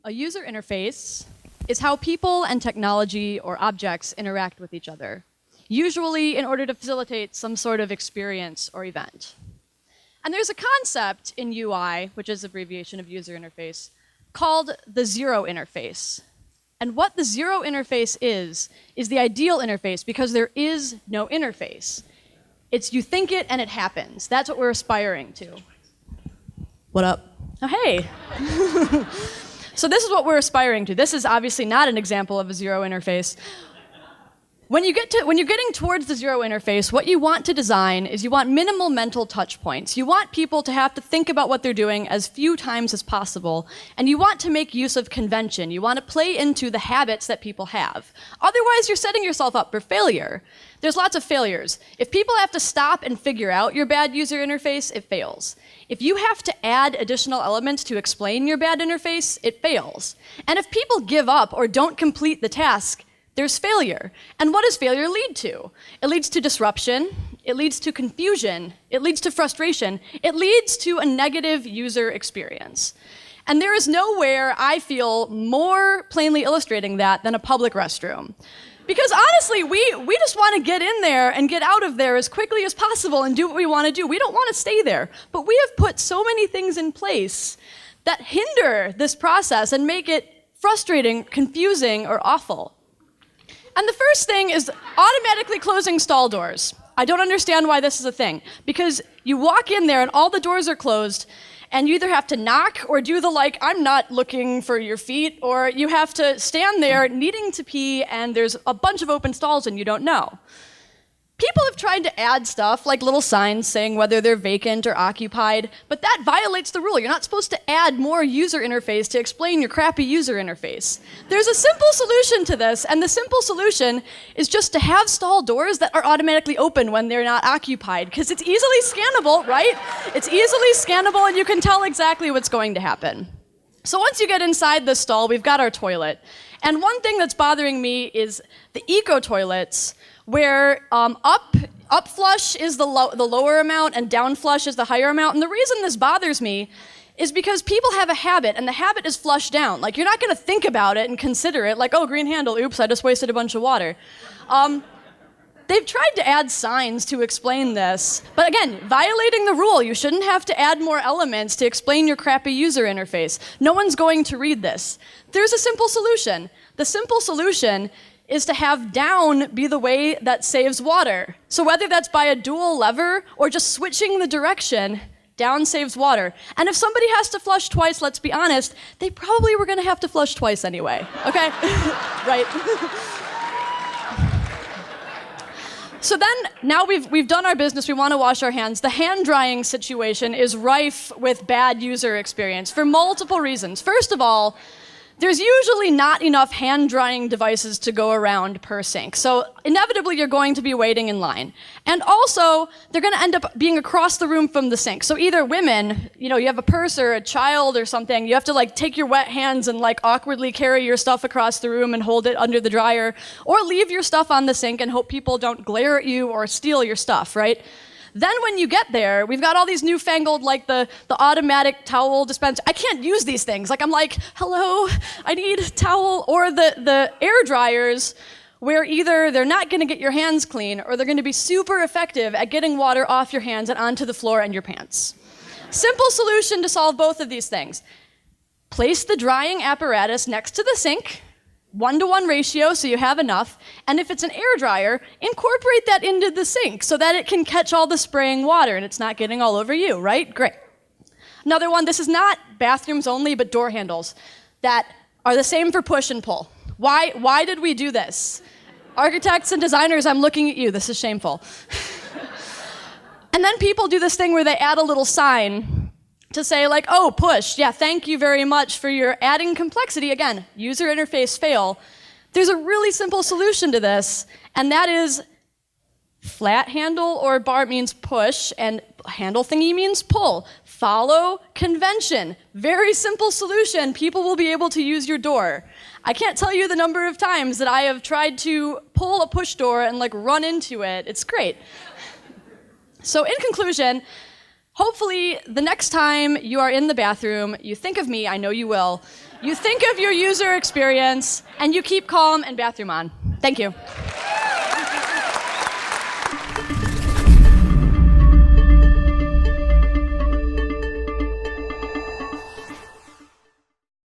A user interface is how people and technology or objects interact with each other, usually in order to facilitate some sort of experience or event. And there's a concept in UI, which is abbreviation of user interface, called the zero interface. And what the zero interface is the ideal interface because there is no interface. It's you think it and it happens. That's what we're aspiring to. What up? Oh, hey. So this is what we're aspiring to. This is obviously not an example of a zero interface. When you're getting towards the zero interface, what you want to design is you want minimal mental touch points. You want people to have to think about what they're doing as few times as possible, and you want to make use of convention. You want to play into the habits that people have. Otherwise, you're setting yourself up for failure. There's lots of failures. If people have to stop and figure out your bad user interface, it fails. If you have to add additional elements to explain your bad interface, it fails. And if people give up or don't complete the task, there's failure. And what does failure lead to? It leads to disruption, it leads to confusion, it leads to frustration, it leads to a negative user experience. And there is nowhere I feel more plainly illustrating that than a public restroom. Because honestly, we just want to get in there and get out of there as quickly as possible and do what we want to do. We don't want to stay there. But we have put so many things in place that hinder this process and make it frustrating, confusing, or awful. And the first thing is automatically closing stall doors. I don't understand why this is a thing. Because you walk in there and all the doors are closed, and you either have to knock or do the I'm not looking for your feet, or you have to stand there needing to pee and there's a bunch of open stalls and you don't know. People have tried to add stuff like little signs saying whether they're vacant or occupied, but that violates the rule. You're not supposed to add more user interface to explain your crappy user interface. There's a simple solution to this, and the simple solution is just to have stall doors that are automatically open when they're not occupied, because it's easily scannable, right? It's easily scannable, and you can tell exactly what's going to happen. So once you get inside the stall, we've got our toilet. And one thing that's bothering me is the eco toilets, where up flush is the lower amount and down flush is the higher amount. And the reason this bothers me is because people have a habit, and the habit is flush down. Like, you're not going to think about it and consider it, like, oh, green handle, oops, I just wasted a bunch of water. They've tried to add signs to explain this, but again, violating the rule. You shouldn't have to add more elements to explain your crappy user interface. No one's going to read this. There's a simple solution. The simple solution is to have down be the way that saves water. So whether that's by a dual lever or just switching the direction, down saves water. And if somebody has to flush twice, let's be honest, they probably were gonna have to flush twice anyway, okay? Right. So then, now we've done our business, we want to wash our hands. The hand drying situation is rife with bad user experience for multiple reasons. First of all, there's usually not enough hand drying devices to go around per sink. So inevitably you're going to be waiting in line. And also, they're going to end up being across the room from the sink. So either women, you have a purse or a child or something, you have to take your wet hands and awkwardly carry your stuff across the room and hold it under the dryer, or leave your stuff on the sink and hope people don't glare at you or steal your stuff, right? Then when you get there, we've got all these newfangled, the automatic towel dispenser. I can't use these things. I'm hello, I need a towel. Or the air dryers, where either they're not gonna get your hands clean, or they're gonna be super effective at getting water off your hands and onto the floor and your pants. Simple solution to solve both of these things. Place the drying apparatus next to the sink, 1-to-1 ratio, so you have enough. And if it's an air dryer, incorporate that into the sink so that it can catch all the spraying water and it's not getting all over you, right? Great. Another one, this is not bathrooms only, but door handles that are the same for push and pull. Why did we do this? Architects and designers, I'm looking at you. This is shameful. And then people do this thing where they add a little sign to say oh, push, yeah, thank you very much for your adding complexity. Again, user interface fail. There's a really simple solution to this, and that is flat handle or bar means push, and handle thingy means pull. Follow convention. Very simple solution. People will be able to use your door. I can't tell you the number of times that I have tried to pull a push door and run into it. It's great. So in conclusion, Hopefully, the next time you are in the bathroom, you think of me, I know you will. You think of your user experience, and you keep calm and bathroom on. Thank you.